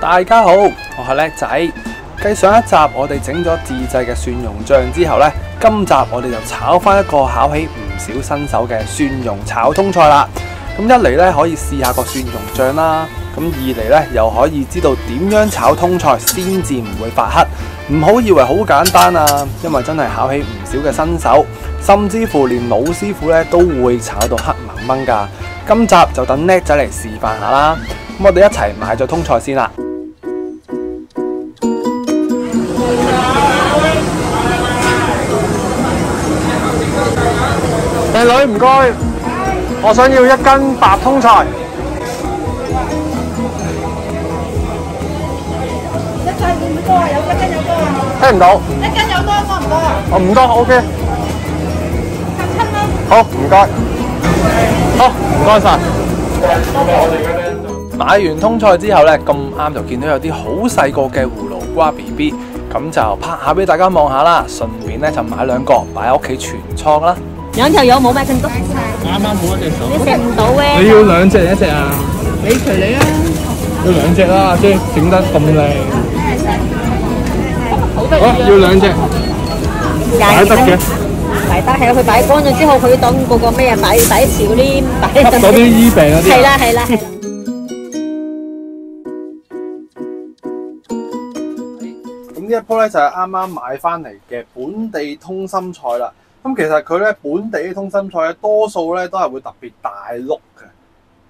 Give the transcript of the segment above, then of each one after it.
大家好，我係叻仔。繼上一集我哋整咗自製嘅蒜蓉醬之後呢，今集我哋就炒翻一個考起唔少新手嘅蒜蓉炒通菜啦。咁一嚟呢，可以試下個蒜蓉醬啦，咁二嚟呢，又可以知道點樣炒通菜先至唔會發黑。唔好以為好簡單啊，因為真係考起唔少嘅新手，甚至乎連老師傅呢都會炒到黑掹掹㗎。今集就等叻仔嚟示範下啦。咁我哋一齊買咗通菜先啦。靚女唔該，我想要1斤白通菜。1斤會唔會多啊？有1斤有多啊？聽唔到。1斤有多唔多啊？我唔多 ，OK。17蚊。好，唔該。好，唔該晒。買完通菜之後呢，咁啱就見到有啲好細個嘅葫蘆瓜 BB， 咁就拍下俾大家望下啦。順便呢，就買2個擺喺屋企存倉啦。2條有冇買咁多？啱啱好一隻手。你食唔到嘅。你要2隻定1隻啊？你隨你啊。要2隻啦，即係整得咁靚。好得意啊！要2隻。擺得嘅。擺得係啊！佢擺乾咗之後，佢當嗰個咩啊？擺少啲，擺吸嗰啲醫病嗰啲。係啦係啦。咁呢一鋪咧就係啱啱買翻嚟嘅本地通心菜啦。咁其實佢咧本地嘅通心菜咧，多數咧都係會特別大碌嘅。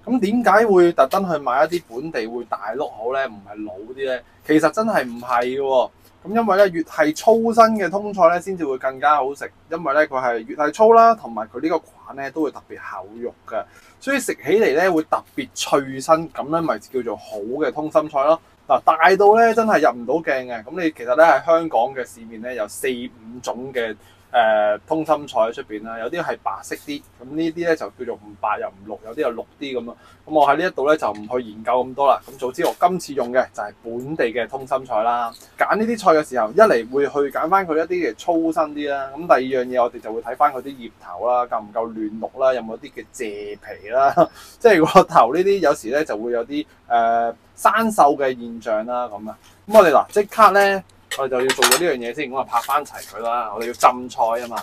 咁點解會特登去買一啲本地會大碌好咧？唔係老啲咧？其實真係唔係嘅喎。咁因為咧越係粗身嘅通菜咧，先至會更加好食。因為咧佢係越係粗啦，同埋佢呢個梗咧都會特別厚肉嘅，所以食起嚟咧會特別脆身，咁咧咪叫做好嘅通心菜咯。嗱，大到咧真係入唔到鏡嘅。咁你其實咧喺香港嘅市面咧有4-5種嘅通心菜喺出邊啦，有啲係白色啲，咁呢啲咧就叫做唔白又唔綠，有啲又綠啲咁咯。咁我喺呢一度咧就唔去研究咁多啦。咁早知我今次用嘅就係本地嘅通心菜啦。揀呢啲菜嘅時候，一嚟會去揀翻佢一啲嘅粗身啲啦。咁第二樣嘢我哋就會睇翻佢啲葉頭啦，夠唔夠嫩綠啦，有冇啲嘅謝皮啦。即係個頭呢啲有時咧就會有啲生鏽嘅現象啦咁啊。咁我哋嗱即刻咧。我哋就要做咗呢樣嘢先，咁啊拍翻齊佢啦。我哋要浸菜啊嘛，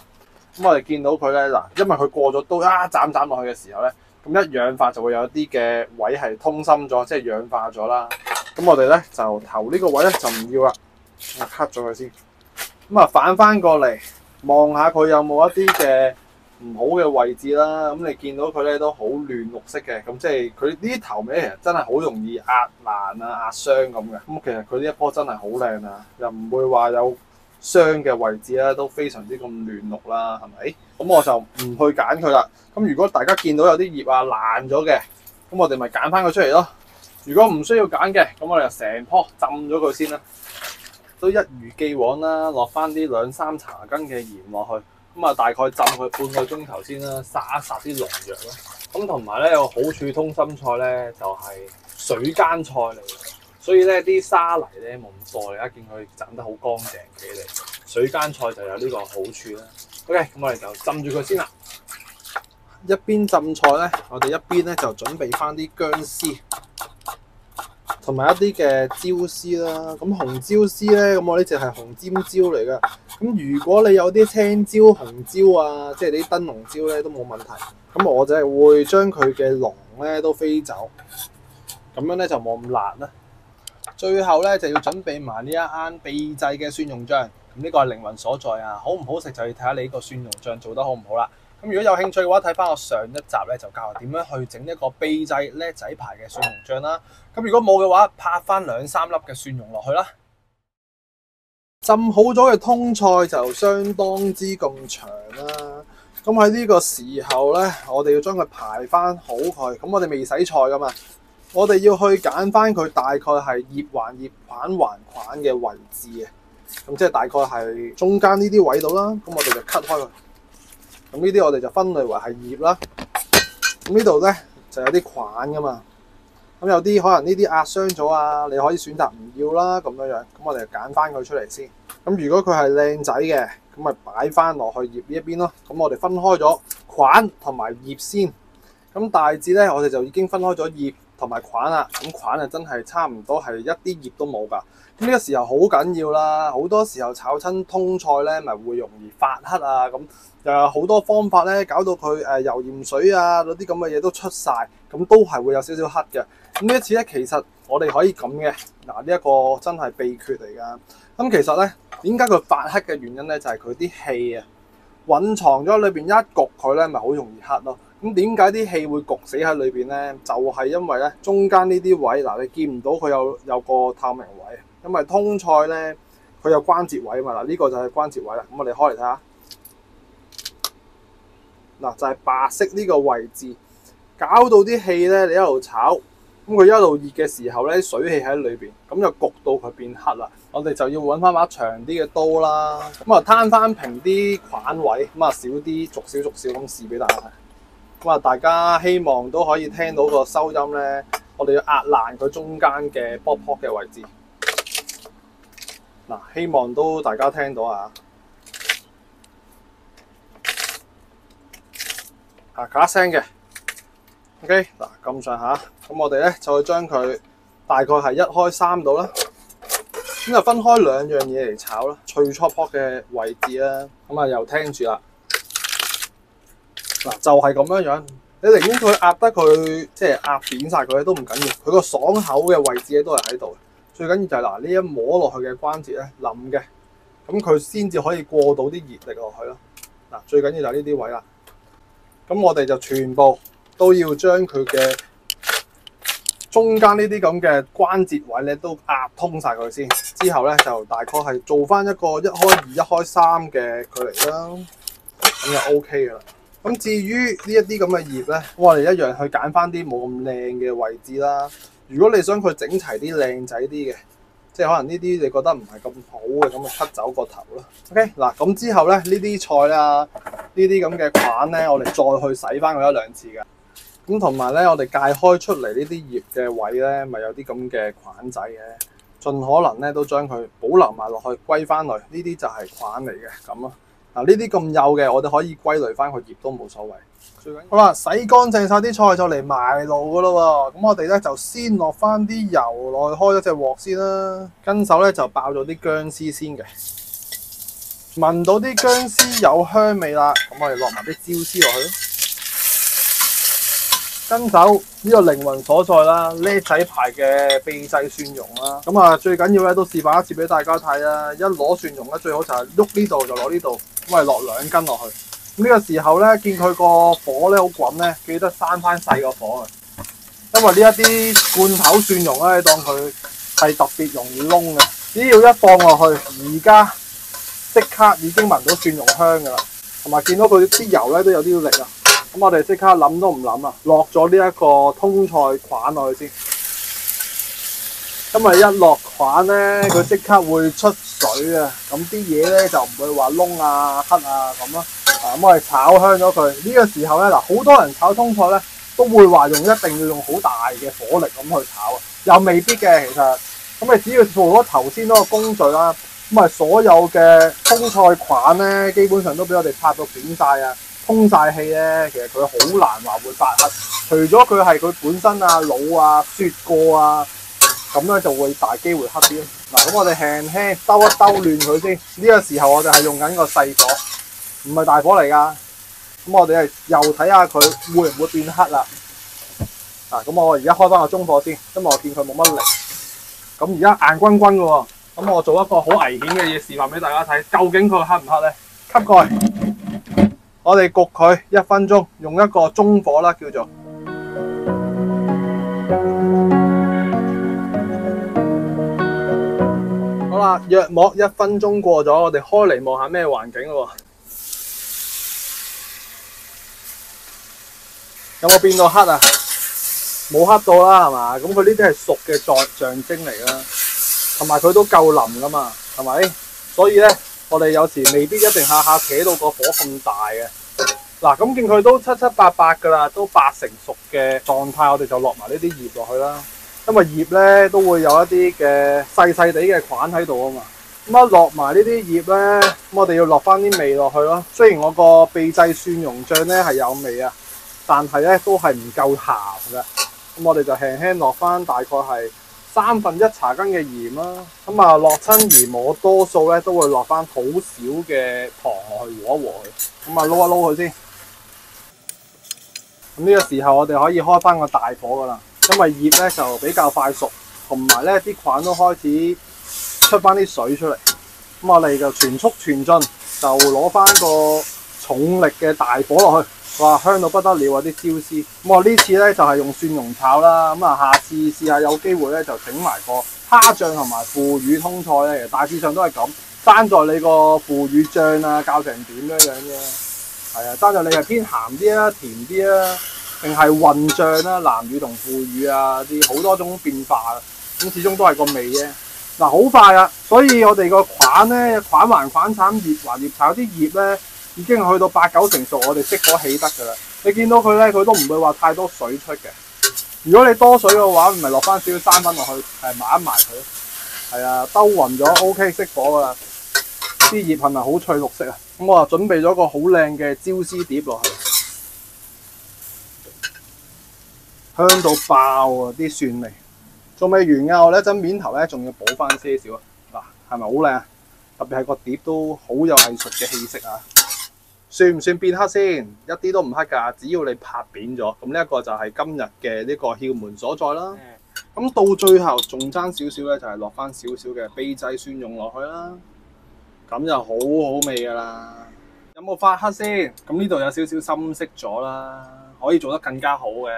咁我哋見到佢咧嗱，因為佢過咗刀斬落去嘅時候咧，咁一氧化就會有啲嘅位係通心咗，即係氧化咗啦。咁我哋咧就頭呢個位咧就唔要啦，我 cut 咗佢先。咁啊反翻過嚟望下佢有冇一啲嘅唔好嘅位置啦。咁你見到佢咧都好嫩綠色嘅，咁即係佢呢啲頭尾其實真係好容易壓爛啊、壓傷咁嘅。咁其實佢呢一棵真係好靚啊，又唔會話有傷嘅位置啦，都非常之咁嫩綠啦，係咪？咁我就唔去揀佢啦。咁如果大家見到有啲葉啊爛咗嘅，咁我哋咪揀翻佢出嚟咯。如果唔需要揀嘅，咁我哋就成棵浸咗佢先啦。都一如既往啦，落翻啲2-3茶羹嘅鹽落去。咁啊，大概浸佢半個鐘頭先啦，殺一殺啲農藥啦。咁同埋咧有個好處，通心菜咧就係水耕菜嚟嘅，所以咧啲沙泥咧冇咁多。而家見佢斬得好乾淨起嚟，水耕菜就有呢個好處啦。OK，咁我哋就浸住佢先啦。一邊浸菜咧，我哋一邊咧就準備翻啲薑絲，同埋一啲嘅椒絲啦。咁紅椒絲咧，咁我呢隻係紅尖椒嚟嘅。咁如果你有啲青椒、紅椒啊，即係啲燈籠椒咧都冇問題。咁我就係會將佢嘅瓤咧都飛走，咁樣咧就冇咁辣啦。最後咧就要準備埋呢一啱秘製嘅蒜蓉醬。咁呢個係靈魂所在啊！好唔好食就要睇下你呢個蒜蓉醬做得好唔好啦。咁如果有興趣嘅話，睇翻我上一集咧就教我點樣去整一個秘製叻仔牌嘅蒜蓉醬啦。咁如果冇嘅話，拍翻2-3粒嘅蒜蓉落去啦。浸好咗嘅通菜就相當之咁長啦。咁喺呢個時候咧，我哋要將佢排翻好佢。咁我哋未洗菜噶嘛，我哋要去揀翻佢大概係葉環葉、框環框嘅位置嘅。咁即係大概係中間呢啲位度啦。咁我哋就 cut 開佢。咁呢啲我哋就分類為係葉啦。咁呢度咧就有啲框噶嘛。咁有啲可能呢啲壓傷咗啊，你可以選擇唔要啦咁樣樣。咁我哋就揀翻佢出嚟先。咁如果佢係靚仔嘅，咁咪擺翻落去葉呢一邊咯。咁我哋分開咗框同埋葉先。咁大致咧，我哋就已經分開咗葉同埋菌啦，咁菌啊真係差唔多係一啲葉都冇㗎。咁呢個時候好緊要啦，好多時候炒親通菜咧，咪會容易發黑啊，咁又有好多方法咧，搞到佢油鹽水啊嗰啲咁嘅嘢都出晒，咁都係會有少少黑嘅。咁呢一次咧，其實我哋可以咁嘅，嗱呢一個真係秘訣嚟㗎。咁其實咧，點解佢發黑嘅原因咧，就係佢啲氣啊隱藏咗裏邊，一焗佢咧，咪好容易黑咯。咁點解啲氣會焗死喺裏邊咧？就係因為咧中間呢啲位嗱，你見唔到佢有個透明位。因為通菜咧，佢有關節位啊嘛，嗱呢個就係關節位啦。咁我哋開嚟睇下，嗱就係白色呢個位置，搞到啲氣咧，你一路炒，咁佢一路熱嘅時候咧，水氣喺裏邊，咁就焗到佢變黑啦。我哋就要揾翻把長啲嘅刀啦，咁啊攤翻平啲菌位，咁啊少啲，逐少咁試俾大家睇。咁啊，大家希望都可以聽到個收音咧，我哋要壓爛佢中間嘅卜卜嘅位置。嗱，希望都大家聽到啊！咔聲嘅 ，OK 嗱咁上下，咁我哋咧就去將佢大概係1開3度啦，咁就分開2樣嘢嚟炒啦。脆初卜嘅位置啦，咁啊又聽住啦。嗱就係咁樣，你寧願佢壓得佢即係壓扁晒佢都唔緊要，佢個爽口嘅位置咧都係喺度。最緊要就係嗱呢一摸落去嘅關節咧腍嘅，咁佢先至可以過到啲熱力落去咯。嗱，最緊要就係呢啲位啦。咁我哋就全部都要將佢嘅中間呢啲咁嘅關節位咧都壓通晒佢先。之後咧就大概係做翻一個1開2、1開3嘅距離啦，咁就 OK 噶啦。咁至於呢一啲咁嘅葉咧，我哋一樣去揀翻啲冇咁靚嘅位置啦。如果你想佢整齊啲靚仔啲嘅，即係可能呢啲你覺得唔係咁好嘅，咁就 cut 走個頭啦。OK 嗱，咁之後咧呢啲菜啊，呢啲咁嘅菌咧，我哋再去洗翻佢1、2次嘅。咁同埋咧，我哋界開出嚟呢啲葉嘅位咧，咪有啲咁嘅菌仔嘅，盡可能咧都將佢保留埋落去，歸翻嚟。呢啲就係菌嚟嘅咁咯。嗱，呢啲咁幼嘅，我哋可以歸類翻個葉都冇所謂。好啦，洗乾淨晒啲菜就嚟埋爐噶啦喎。咁我哋咧就先落翻啲油落去，開咗隻鑊先啦。跟手咧就爆咗啲薑絲先嘅，聞到啲薑絲有香味啦，咁我哋落埋啲椒絲落去咯。跟手呢個靈魂所在啦，叻仔牌嘅秘製蒜蓉啦。咁啊最緊要咧都示範一次俾大家睇啦。一攞蒜蓉咧最好就係喐呢度就攞呢度，咁我哋落2斤落去。呢個時候咧，見佢個火咧好滾咧，記得閂翻細個火啊！因為呢一啲罐頭蒜蓉咧，當佢係特別容易燶嘅。只要一放落去，而家即刻已經聞到蒜蓉香噶啦，同埋見到佢啲油咧都有啲力啊！咁我哋即刻諗都唔諗啊，落咗呢一個通菜菌落去先。因為一落菌咧，佢即刻會出水啊！咁啲嘢咧就唔會話燶啊、黑啊咁咯。咁我哋炒香咗佢，呢個時候咧嗱，好多人炒通菜咧都會話一定要用好大嘅火力咁去炒啊，又未必嘅其實。咁你只要做咗頭先嗰個工序啦，咁啊所有嘅通菜菌咧，基本上都俾我哋拍到扁晒啊，通晒氣咧，其實佢好難話會發黑。除咗佢係佢本身啊老啊雪過啊，咁咧就會大機會黑啲。嗱，咁我哋輕輕兜一兜亂佢先。呢個時候我哋係用緊個細火。唔係大火嚟㗎，咁我哋係又睇下佢會唔會變黑啦。咁我而家開翻個中火先，因為我見佢冇乜力。咁而家硬轟轟嘅喎，咁我做一個好危險嘅嘢示範俾大家睇，究竟佢黑唔黑咧？吸蓋，我哋焗佢1分鐘，用一個中火啦，叫做。好啦，約莫1分鐘過咗，我哋開嚟望下咩環境咯喎。有冇變到黑啊？冇黑到啦，係嘛？咁佢呢啲係熟嘅象徵嚟啦，同埋佢都夠腍噶嘛，係咪？所以咧，我哋有時未必一定下下扯到個火咁大嘅。嗱，咁見佢都七七八八噶啦，都8成熟嘅狀態，我哋就落埋呢啲葉落去啦。因為葉咧都會有一啲嘅細細地嘅菌喺度啊嘛。咁一落埋呢啲葉咧，咁我哋要落翻啲味落去咯。雖然我個秘製蒜蓉醬咧係有味啊，但係咧都係唔夠鹹嘅。咁咁我哋就輕輕落翻大概係1/3茶羹嘅鹽啦。咁啊落親鹽，我多數咧都會落翻好少嘅糖落去和一和佢。咁啊撈一撈佢先。咁呢個時候我哋可以開翻個大火噶啦，因為葉咧就比較快熟，同埋咧啲菌都開始出翻啲水出嚟。咁我哋就全速全進，就攞翻個重力嘅大火落去，哇香到不得了啊！啲椒絲。咁我呢次咧就係用蒜蓉炒啦。咁啊下次試下有機會咧就整埋個蝦醬同埋腐乳通菜咧，其實大致上都係咁，爭在你個腐乳醬啊教成點樣樣啫。係啊，爭在你係偏鹹啲啊、甜啲啊，定係混醬啦、南乳同腐乳啊啲好多種變化啊。咁始終都係個味啫。嗱好快啊，所以我哋個款咧，款還款炒葉還葉炒啲葉咧，已經去到8、9成熟，我哋熄火起得㗎啦。你見到佢咧，佢都唔會話太多水出嘅。如果你多水嘅話，咪落翻少少生粉落去，係埋一埋佢。係啊，兜勻咗 OK 熄火㗎啦。啲葉係咪好翠綠色啊？咁我就準備咗個好靚嘅椒絲碟落去，香到爆啊！啲蒜味仲未完㗎，我呢陣面頭咧仲要補翻些少啊！嗱，係咪好靚啊？特別係個碟都好有藝術嘅氣息啊！算唔算變黑先？一啲都唔黑㗎，只要你拍扁咗。咁呢一個就係今日嘅呢個竅門所在啦。咁到最後仲爭少少咧，就係落翻少少嘅秘製蒜蓉落去啦。咁就好好味㗎啦！有冇發黑先？咁呢度有少少深色咗啦，可以做得更加好嘅。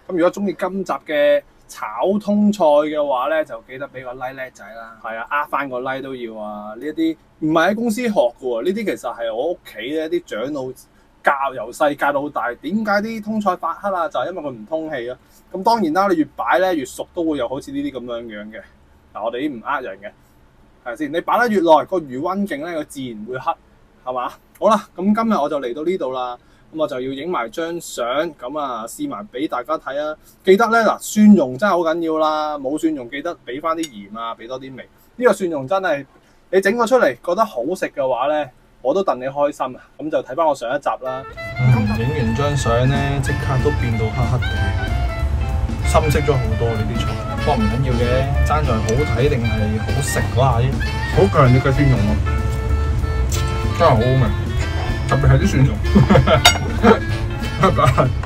咁如果中意今集嘅炒通菜嘅話咧，就記得俾個 like 叻仔啦。係啊，翻個 like 都要啊！呢一啲唔係喺公司學嘅喎，呢啲其實係我屋企咧啲長老教由細教到大。點解啲通菜發黑啊？就係因為佢唔通氣啊。咁當然啦，你越擺咧越熟，都會有好似呢啲咁樣嘅。嗱，我哋啲唔呃人嘅。係咪先？你擺得越耐，個餘溫勁咧，佢自然會黑，係嘛？好啦，咁今日我就嚟到呢度啦，咁我就要影埋張相，咁啊試埋俾大家睇啊！記得咧嗱，蒜蓉真係好緊要啦，冇蒜蓉記得俾翻啲鹽啊，俾多啲味。呢個蒜蓉真係你整咗出嚟覺得好食嘅話咧，我都戥你開心啊！咁就睇翻我上一集啦。影完張相咧，即刻都變到黑黑地，深色咗好多呢啲菜。不過唔緊要嘅，爭在好睇定係好食嗰下啫。好強烈嘅蒜蓉喎，真係好好味，特別係啲蒜蓉。拜拜。